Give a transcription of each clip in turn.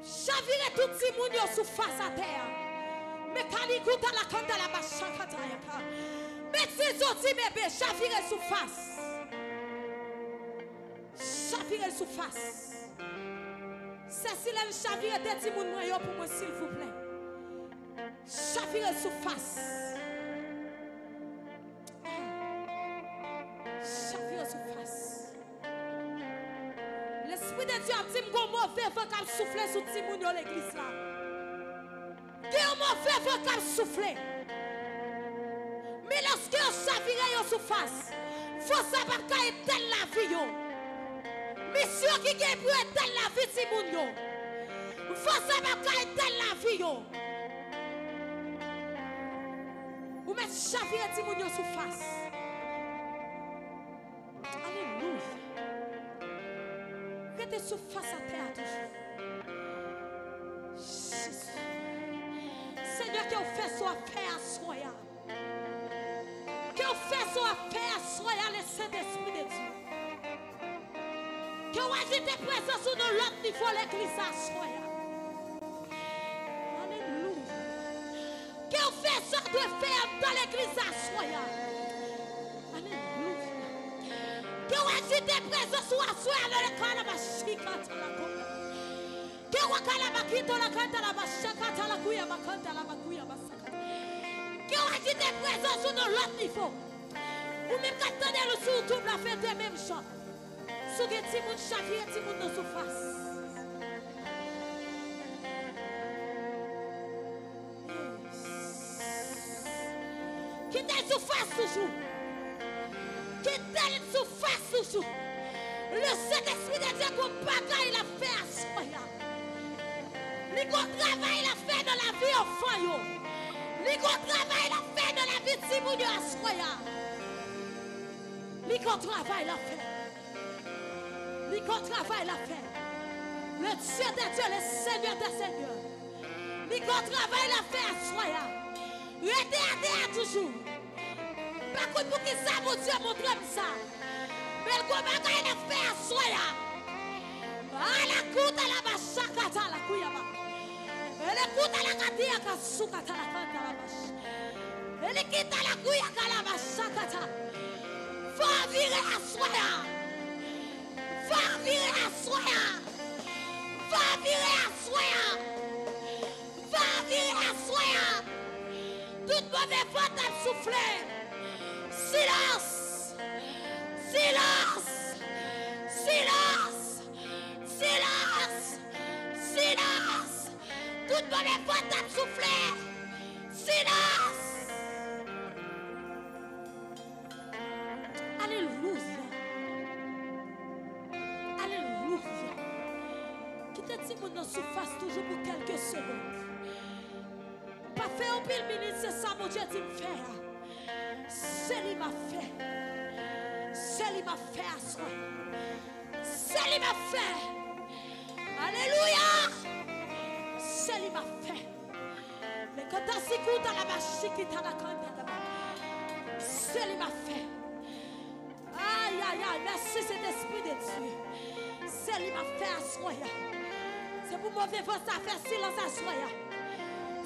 Chavirez tout le monde sous face à terre. Mais Kalikuta la kanda la bashakatayaka. Mais ces autres bébés, chavirez sous face. Chavirez sous face. Cécile, chavirez des petits moun pour moi, s'il vous plaît. Chavirez sous face. Chavirez sous face. L'Esprit de Dieu a dit que mauvais vent qui souffle sur petit moun dans l'église là. Que mauvais vent qui souffle. Mais lorsque vous chavirez sous face, faut savoir qu'il y a telle la vie. Mission qui est pour être la vie de moun yo. Faut savoir qu'il y a telle la vie yo. Vous mettez chavirez de moun yo sous face. Alléluia. Restez sous face à terre toujours. Jésus. Seigneur, que vous faites soit paix à soya. Que vous faites soit paix à soya le Saint-Esprit de Dieu. Que vous ajoutez présence sur l'autre niveau l'église à soya. Alléluia. Que vous faites ça de faire dans l'église à soya. Alléluia. Que vous ajoutez présence sur soya dans le corps de ma chikata la koya. Que vous kalabakito la kanta la bashakata la kuya makanta la bakuya basakata. Que vous ajoutez présence sur l'autre niveau. Ou même qu'attendez le sur tout la fête des mêmes choses. Si vous avez un chavier, si vous avez face. Quittez sous face toujours. Quittez sous face toujours. Le Saint-Esprit de Dieu qu'on bagaille la fait à soya. Les qu'on travaille la fait dans la vie au foyer. Les qu'on travaille la fait dans la vie de Simon à soya. Les qu'on travaille la fait. Les qu'on travaille la fait. Le Dieu de Dieu, le Seigneur des Seigneurs. Les qu'on travaille la fait à soya. Restez à terre toujours. Pas contre pour qui ça, mon Dieu, montre ça. Mais le combat qu'il a fait à soya. À la coute à la bachakata la kuyama. Et le coute à la katia kasukata la kanta la bash. Et le quitte à la kuyaka la bachakata. Faut virer à soya. Faut virer à soya. Faut virer à soya. Faut virer à soya. Toute mauvaise faute a soufflé. Silence. Silence. Silence. Silence. Silence. Toute mauvaise faute a soufflé. Silence. Alléluia. Alléluia. Quittez si mon nom surface toujours pour quelques secondes. Pas fait un pile minute, c'est ça mon Dieu dit me faire. C'est lui m'a fait. C'est lui m'a fait à soi. C'est lui m'a fait. Alléluia. C'est lui m'a fait. Mais quand t'as si coup dans la machine qui t'a la candidate. C'est lui m'a fait. Aïe, aïe, aïe, merci cet esprit de Dieu. C'est lui m'a fait à soya. C'est pour mauvais voix, ça fait silence à soya.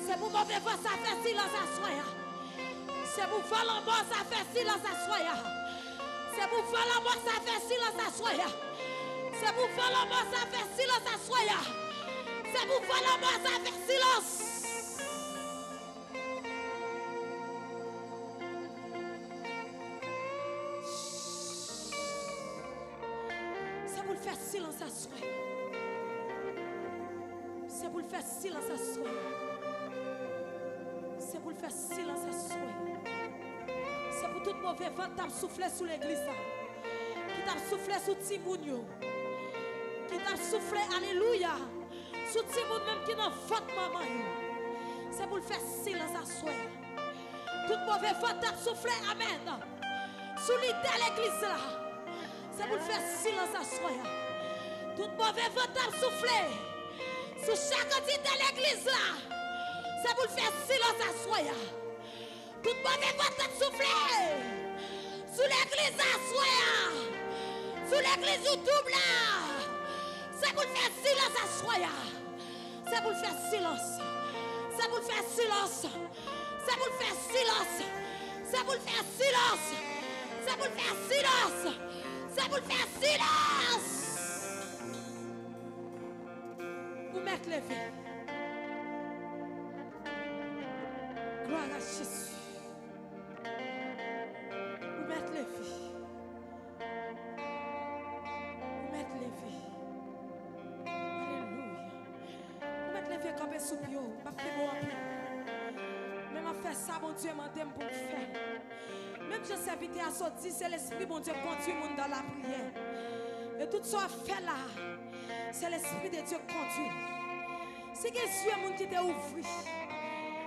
C'est pour mauvais voix, ça fait silence à soya. C'est pour voler mort, ça fait silence à soya. C'est pour voler mort, ça fait silence à soya. C'est pour voler mort, ça fait silence à soya. C'est pour voler mort, ça fait silence. Silence à soi. C'est pour le faire silence à soi. C'est pour le faire silence à soi. C'est pour tout mauvais vent qui t'a soufflé sous l'église. Qui t'a soufflé sous Timounio. Qui t'a soufflé, alléluia. Sous Timoun même qui n'a faute maman. C'est pour le faire silence à soi. Tout mauvais vent t'a soufflé, amen. Sous l'idée de l'église là. C'est pour le faire silence à soi. Tout mauvais vent t'a soufflé. Sous chaque entité de l'église là, c'est pour faire silence à soi. Tout mauvais va te souffler. Sous l'église à soi. Sous l'église YouTube là. C'est pour faire silence à soi. C'est pour faire silence. C'est pour faire silence. C'est pour faire silence. C'est pour faire silence. C'est pour faire silence. C'est pour faire silence. Vous mettez levé. Gloire à Jésus. Vous mettez levé. Vous mettez levé. Alléluia. Vous mettez levé comme un soupio. Je fais bon en plus. Même à faire ça, mon Dieu m'a demandé pour faire. Même je sais invité à sortir, c'est l'esprit, mon Dieu, conduit le monde dans la prière. Et tout ce qu'on fait là, c'est l'esprit de Dieu qui conduit. C'est que si un monde qui t'a ouvert,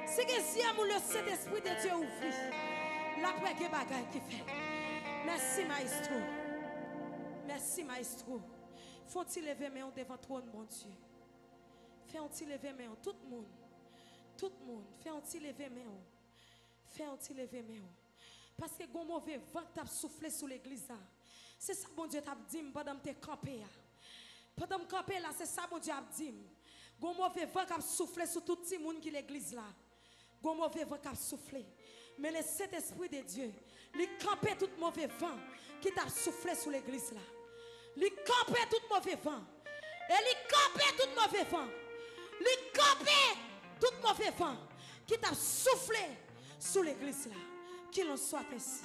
c'est que si un monde le Saint-Esprit de Dieu ouvert, l'après que bagaille qui fait. Merci maestro. Merci maestro. Faut-il lever main devant toi, mon Dieu? Fais-on-il lever main tout le monde. Tout le monde. Fais-on-il lever main. Fais-on-il lever main. Parce que gon mauvais vent t'a soufflé sur l'église. C'est ça bon Dieu t'a dit pendant que tu campé. Pendant que campé là, c'est ça bon Dieu a dit. Gon mauvais vent t'a soufflé sur tout le monde qui l'église là. Gon mauvais vent t'a soufflé. Mais le Saint-Esprit de Dieu, il campé tout mauvais vent qui t'a soufflé sur l'église là. Il campé tout mauvais vent. Et il campé tout mauvais vent. Il campé tout mauvais vent qui t'a soufflé sur l'église là. Qu'il en soit ainsi.